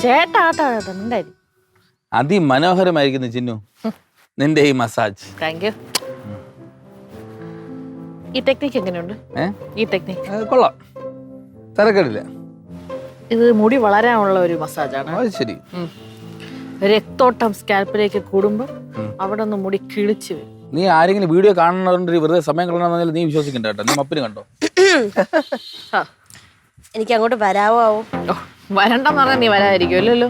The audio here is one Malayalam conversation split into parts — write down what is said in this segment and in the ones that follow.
ചേട്ടാ ആട്ടാ മിണ്ടായി. അതിമനോഹരമായിരിക്കുന്നു ചിന്നു നിന്റെ ഈ മസാജ്. Thank you. ഈ ടെക്നിക്ക് എങ്ങനെയുണ്ട്? ഈ ടെക്നിക്ക് കൊള്ളാം, തിരക്കടില്ല. ഇത് മുടി വളരാനുള്ള ഒരു മസാജാണ്. അത് ശരി. രക്തോട്ടം സ്കാൽപ്പിലേക്ക് കൂടുമ്പോ അവിടെ നിന്ന് മുടി കിളിച്ച് വരും. നീ ആരെങ്കിലും വീഡിയോ കാണുന്നതുകൊണ്ട് വെറുതെ സമയം കളയണമെന്ന് നീ വിശ്വസിക്കണ്ട കേട്ടോ. നീ മപ്പിന് കണ്ടോ? എനിക്ക് അങ്ങോട്ട് വരാവോ? വരണ്ടെന്ന് പറഞ്ഞാൽ നീ വരാതിരിക്കും അല്ലല്ലോ.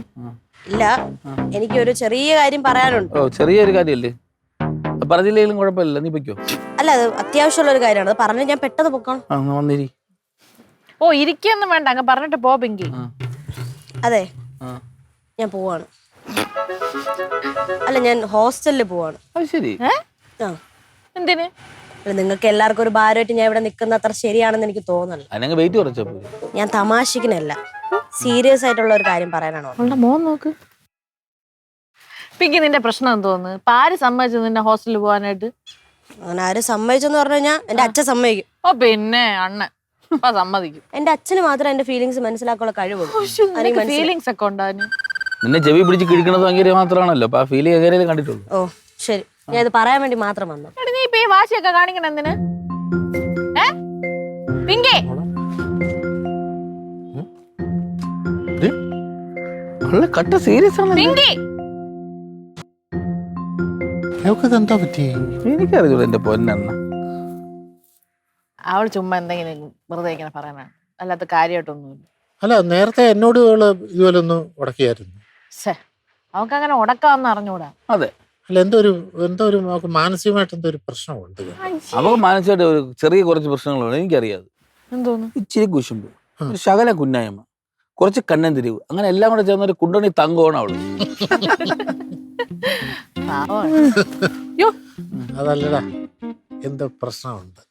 ഇല്ല, എനിക്കൊരു ചെറിയ കാര്യം പറയാനുണ്ട്. ഓ, ചെറിയൊരു കാര്യല്ലേ? പറഞ്ഞില്ലെങ്കിലും കുഴപ്പമില്ല, നീ പൊയ്ക്കോ. അല്ല, അത് അത്യാവശ്യമുള്ള ഒരു കാര്യമാണ്. അത് പറഞ്ഞ് ഞാൻ പെട്ടെന്ന് പൊക്കണം. വന്നിരി. ഓ, ഇരിക്കൊന്നും വേണ്ട, അങ്ങ് പറഞ്ഞിട്ട് പോ പിങ്കി. അതെ, ഞാൻ പോവാണ്. അല്ല, ഞാൻ ഹോസ്റ്റലിൽ പോവാണ്. ശരി. എന്തിന്? അല്ല, നിങ്ങൾക്ക് എല്ലാവർക്കും ഒരു ഭാരമായിട്ട് ഞാൻ ഇവിടെ നിൽക്കുന്ന അത്ര ശരിയാണെന്ന് എനിക്ക് തോന്നുന്നില്ല. വെയിറ്റ് കുറച്ചോ. ഞാൻ തമാശിക്കണല്ല, സീരിയസ് ആയിട്ടുള്ള ഒരു കാര്യം പറയാനാണോ. മോൻ നോക്ക് പിങ്കി, നിന്റെ പ്രശ്നം എന്തോന്ന്? ഇപ്പൊ ആര് സമ്മതിച്ചു നിന്നെ ഹോസ്റ്റലിൽ പോകാനായിട്ട്? അങ്ങനെ ആരും സമ്മതിച്ചെന്ന് പറഞ്ഞു കഴിഞ്ഞാൽ എന്റെ അച്ഛൻ സമ്മതിക്കും. ഓ പിന്നെ അണ്ണൻ അപ്പൊ സമ്മതിക്കും. എന്റെ അച്ഛന് മാത്രമേ എന്റെ ഫീലിങ്സ് മനസ്സിലാക്കാനുള്ള കഴിവുള്ളൂ. ഫീലിങ്സ് ഒക്കെ ഉണ്ടായിരുന്നു. നിന്നെ ചെവി പിടിച്ച് കിഴിക്കണത് ഭയങ്കര മാത്രമാണല്ലോ. അപ്പൊ ആ ഫീലിംഗ് എങ്ങനെ കണ്ടിട്ടുള്ളൂ. ഓ ശരി, ഞാൻ ഇത് പറയാൻ വേണ്ടി മാത്രം വന്നു. നീ ഇപ്പൊ ഈ വാശിയൊക്കെ കാണിക്കണം എന്തിന്? പിങ്കി കട്ട സീരിയസ് ആണ്. പിങ്കി എനിക്കറിയില്ല എന്റെ പൊന്നെണ്ണ. അവൾ ചുമ്മാ എന്തെങ്കിലും വെറുതെ ഇങ്ങനെ പറയാനാണ്, അല്ലാത്ത കാര്യമായിട്ടൊന്നുമില്ല. അല്ല, നേരത്തെ എന്നോട് ഇതുപോലെ ഒന്ന് ഉടക്കിയായിരുന്നു. അവൾക്ക് അങ്ങനെ ഉടക്കാന്ന് അറിഞ്ഞൂടാ. അതെ. അല്ല, എന്തോ ഒരു മാനസികമായിട്ട് എന്തോ ഒരു പ്രശ്നമുണ്ട്. അവൾക്ക് മാനസികമായിട്ട് ഒരു ചെറിയ കുറച്ച് പ്രശ്നങ്ങളുണ്ട്, എനിക്കറിയാതെ. എന്തോന്നു? ഇച്ചിരി കുശുമ്പ്, ശകല കുന്നായ്മ, കുറച്ച് കണ്ണൻ തിരിവ്, അങ്ങനെ എല്ലാം കൂടെ ചേർന്ന ഒരു കുണ്ടണി തങ്കമാണ് അവള്. അതല്ലടാ, എന്തോ പ്രശ്നമുണ്ട്.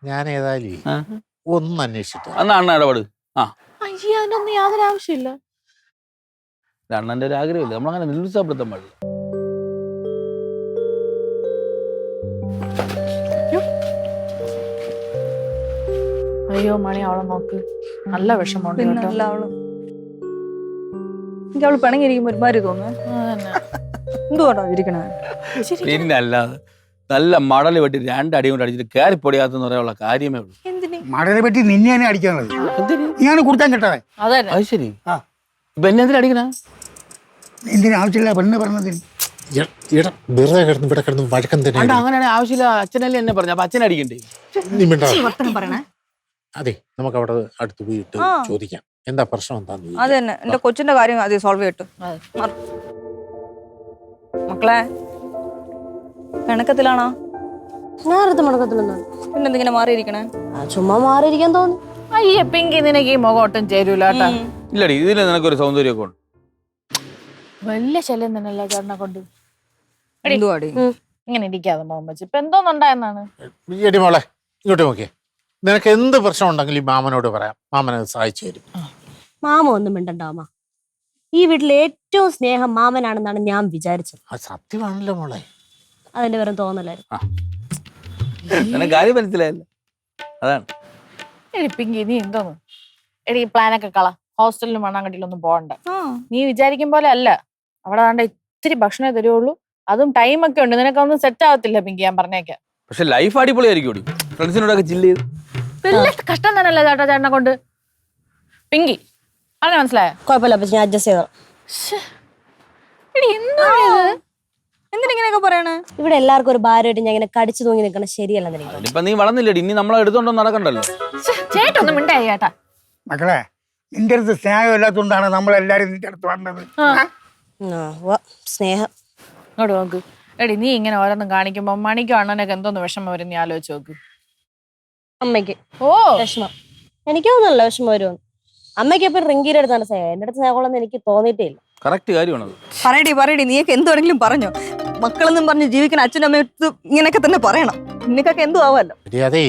ഞാൻ ഏതായാലും ഒന്ന് അന്വേഷിച്ചിട്ട് അണ്ണ ഇടപെട്. അതിനൊന്നും യാതൊരു ആവശ്യമില്ല. അണ്ണന്റെ ഒരു ആഗ്രഹമില്ല, നമ്മളങ്ങനെ നിരുത്സാഹപ്പെടുത്താൻ പാടില്ല. അയ്യോ മണി, അവളെ നോക്ക്, നല്ല വിഷമമുണ്ട്. എനിക്ക് അവള് പിണങ്ങിയിരിക്കുമ്പോ ഒരുമാതിരി തോന്നുന്നു. എന്തുകൊണ്ടോ ഇരിക്കണേ? പിന്നെ അല്ലാതെ നല്ല മടല് വെട്ടി രണ്ടടി കൊണ്ട് അടിച്ചിട്ട് കയറി പൊടിയാത്തെന്ന് പറയാനുള്ള കാര്യമേ ഉള്ളൂ. മടലെ പറ്റി നിന്നെ തന്നെ അടിക്കാനുള്ളത്. നീയാണ് കൊടുത്താൻ കേട്ടവേ. അത് ശരി. ഇപ്പൊ എന്നെ എന്തിനാ അടിക്കണ? എന്തിനാ ആവശ്യമില്ല പെണ്ണ് പറഞ്ഞതിന്. വെറുതെ കിടന്ന് ഇവിടെ കിടന്ന് വഴക്കം തന്നെ. അങ്ങനെയാണെങ്കിൽ ആവശ്യമില്ല, അച്ഛനല്ലേ എന്നെ പറഞ്ഞു. അപ്പൊ അച്ഛൻ അടിക്കണ്ടേ? അതെ, നമുക്ക് അവിടെ അടുത്ത് പോയിട്ട് ചോദിക്കാം എന്താ പ്രശ്നം എന്താന്ന്. അത് തന്നെ, എന്റെ കൊച്ചിന്റെ കാര്യം അത് സോൾവ് ചെയ്യട്ടു. മക്കളെ, പിണക്കത്തിലാണോ? പിന്നെന്തിങ്ങനെ മാറിയിരിക്കണേ? ചുമ്മാ മാറിയിരിക്കാൻ തോന്നുന്നു. അയ്യ പിങ്കി, നിനക്ക് ഈ മുഖം ഒട്ടും ചേരൂല കേട്ടാ. ഇല്ലടി, ഇതിൽ നിനക്കൊരു സൗന്ദര്യമൊക്കെ ഉണ്ട്. വലിയ ശല്യം തന്നെയല്ല ചേട്ടനെ കൊണ്ട്. എന്തുവാടി ഇങ്ങനെ ഇരിക്കാതെ മോൻ വെച്ച് ഇപ്പൊ എന്തോന്നുണ്ടായെന്നാണ്. എടി മോളെ, ഇങ്ങോട്ട് നോക്കിയേ. നിനക്ക് എന്ത് പ്രശ്നം ഉണ്ടെങ്കിലും ഈ മാമനോട് പറയാം, മാമനത് സഹായിച്ചു തരും. മാമ ഒന്നും മിണ്ടണ്ടാമ. ഈ വീട്ടിലെ ഏറ്റവും സ്നേഹം മാമനാണെന്നാണ് ഞാൻ വിചാരിച്ചത്. അത് സത്യമാണല്ലോ മോളെ. അതെന്റെ വെറും തോന്നലായിരുന്നു. കാര്യം മനസ്സിലായല്ലോ, അതാണ്. എടി പിങ്കി, നീ എന്തോന്നു എടി പ്ലാനൊക്കെ കള. ഹോസ്റ്റലിലും മണ്ണാങ്കട്ടിയിലൊന്നും പോകണ്ട. നീ വിചാരിക്കും പോലെ അല്ല. അവിടെ വേണ്ട ഇത്തിരി ഭക്ഷണമേ തരുള്ളൂ, അതും ടൈമൊക്കെ ഉണ്ട്. നിനക്കൊന്നും സെറ്റ് ആവത്തില്ല പിങ്കി, ഞാൻ പറഞ്ഞേക്കാം. പക്ഷെ ലൈഫ് അടിപൊളിയായിരിക്കും. ഫ്രണ്ട്സിനോടൊക്കെ ചില്ല് ചെയ്ത് വലിയ കഷ്ടം തന്നെയല്ലേ ചേട്ടാ ചേട്ടനെ കൊണ്ട്. പിങ്കി അങ്ങനെ മനസ്സിലായ? കുഴപ്പമില്ല, അപ്പൊ ഞാൻ അഡ്ജസ്റ്റ് ചെയ്തോ. എന്തിനിങ്ങനെയൊക്കെ പറയണേ? ഇവിടെ എല്ലാവർക്കും ഒരു ഭാരമായിട്ട് ഞാൻ ഇങ്ങനെ കടിച്ചു തൂങ്ങി നിൽക്കണം ശരിയല്ലെന്ന് എനിക്ക്. ഇപ്പൊ നീ വളർന്നില്ലടി, ഇനി നമ്മളെ എടുത്തോണ്ടോ നടക്കണ്ടല്ലോ. ചേട്ടൊന്നും മിണ്ടായി ചേട്ടാ. മക്കളെ, നിന്റെ അടുത്ത് സ്നേഹം ഇല്ലാത്തതുകൊണ്ടാണ് നമ്മളെല്ലാരും നിന്റെ അടുത്ത് വന്നത്. സ്നേഹം ഇങ്ങോട്ട് നോക്ക്. എടി നീ ഇങ്ങനെ ഓരോന്നും കാണിക്കുമ്പോ മണിക്കും അണ്ണനൊക്കെ എന്തോന്ന് വിഷമം വരും, നീ ആലോചിച്ച് നോക്ക്. അമ്മയ്ക്ക് ഓ വിഷമം, എനിക്കൊന്നുമല്ല വിഷമം വരുമെന്ന്. അമ്മയ്ക്ക് എപ്പോഴും റിങ്കിയുടെ അടുത്താണ് സ്നേഹം, എന്റെ അടുത്ത് സ്നേഹമുള്ളതെന്ന് എനിക്ക് തോന്നിയിട്ടേ ഇല്ല. കറക്റ്റ് കാര്യമാണത്. പറയടി, നീയൊക്കെ എന്തുവേണമെങ്കിലും പറഞ്ഞോ. മക്കളെന്നും പറഞ്ഞ് ജീവിക്കുന്ന അച്ഛനും അമ്മയടുത്ത് ഇങ്ങനെയൊക്കെ തന്നെ പറയണം. നിനക്കൊക്കെ എന്തു ആവാമല്ലോ. അതെ,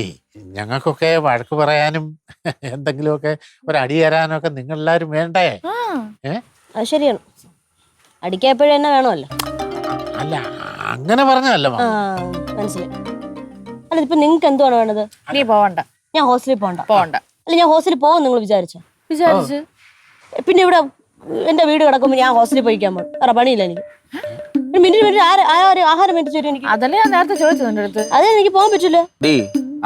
ഞങ്ങൾക്കൊക്കെ വഴക്ക് പറയാനും എന്തെങ്കിലുമൊക്കെ ഒരു അടി തരാനും ഒക്കെ നിങ്ങളെല്ലാരും വേണ്ടേ? അത് ശരിയാണ്, അടിക്കാൻ എപ്പോഴും എന്നെ വേണമല്ലോ. അല്ല, അങ്ങനെ പറഞ്ഞല്ല. മനസ്സിലായി. അല്ല, ഇപ്പൊ നിങ്ങക്ക് എന്തുവാണ് വേണ്ടത്? നീ പോവണ്ട. ഞാൻ ഹോസ്റ്റലിൽ പോകണ്ട. പോവണ്ട. അല്ല, ഞാൻ ഹോസ്റ്റലിൽ പോകും നിങ്ങൾ വിചാരിച്ചു? പിന്നെ ഇവിടെ എന്റെ വീട് കിടക്കുമ്പോൾ ഞാൻ ഹോസ്റ്റലിൽ പോയിക്കാൻ പോകും. വേറെ പണിയില്ല എനിക്ക്. ഒരു മിനിറ്റ് ആഹാരം മേടിച്ചു തരും എനിക്ക്. അതല്ലേ ഞാൻ നേരത്തെ ചോദിച്ചത് എന്റെ അടുത്ത്. അതേ എനിക്ക് പോകാൻ പറ്റില്ല. ഡീ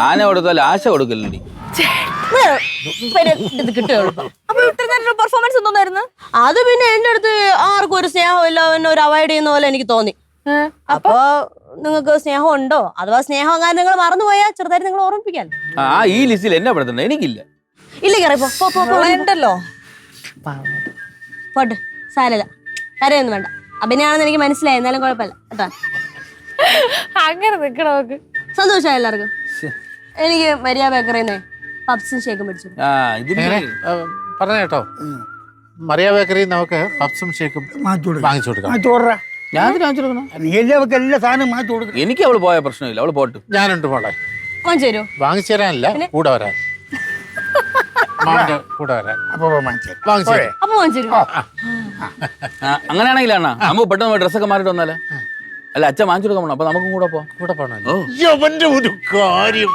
ആന കൊടുത്താൽ ആശ കൊടുക്കല്ലേ? ഇത് കിട്ടുകയുള്ളൂ. അപ്പൊ ഇത്ര നേരം പെർഫോമൻസ് എന്തോന്നായിരുന്നു? അത് പിന്നെ എന്റെ അടുത്ത് ആർക്കും ഒരു സ്നേഹമില്ല, എന്നെ ഒരു അവോയ്ഡ് ചെയ്യുന്ന പോലെ എനിക്ക് തോന്നി. അപ്പൊ നിങ്ങൾക്ക് സ്നേഹം ഉണ്ടോ, അഥവാ സ്നേഹം അങ്ങനെ നിങ്ങൾ മറന്നുപോയാൽ ചെറുതായിട്ട് നിങ്ങൾ ഓർമ്മിപ്പിക്കാൻ. ഈ ലിസ്റ്റിൽ എന്നെ പെടുത്തണ്ട, എനിക്കില്ല. ഇല്ല കയറിപ്പോ ഉണ്ടല്ലോ. പോട്ടെ, സാരല്ല, കരയൊന്നും വേണ്ട. അഭിനയാണെന്ന് എനിക്ക് മനസ്സിലായി, എന്നാലും കുഴപ്പമില്ല കേട്ടോ. അങ്ങനെ നിക്കണ നോക്ക്. സന്തോഷമായി എല്ലാവർക്കും. എനിക്ക് മരിയ ബേക്കറിന്ന് പപ്സും ഷേക്കും മേടിച്ചു. എങ്ങനെ പറഞ്ഞ കേട്ടോ, മറിയ ബേക്കറി നമുക്ക് പപ്സും ഷേക്കും വാങ്ങിച്ചു കൊടുക്കാം. ചോറാ ഞാൻ കാണിച്ചു കൊടുക്കണം. നീ എല്ലാവർക്കും എല്ലാ സാധനവും മാറ്റി കൊടുക്കണം. എനിക്ക് അവള് പോയ പ്രശ്നമില്ല, അവള് പോട്ട്. ഞാനുണ്ട് മോളെ. വാങ്ങിച്ചു തരുമോ? വാങ്ങിച്ചു തരാനില്ല, കൂടെ വരാൻ. മാമന്റെ കൂടെ വരാൻ. അപ്പൊ വാങ്ങിച്ചു വാങ്ങിച്ചു തരാം. അപ്പൊ വാങ്ങിച്ചു തരുമോ? അങ്ങനെയാണെങ്കിലാണ് നമുക്ക് പെട്ടെന്ന് ഡ്രസ്സൊക്കെ മാറിയിട്ട് വന്നാലേ. അല്ല അച്ഛൻ വാങ്ങിച്ചു കൊടുക്കാൻ പോണം, അപ്പൊ നമുക്കും കൂടെ പോവാം. കൂടെ പോകണല്ലോ. ഒരു കാര്യം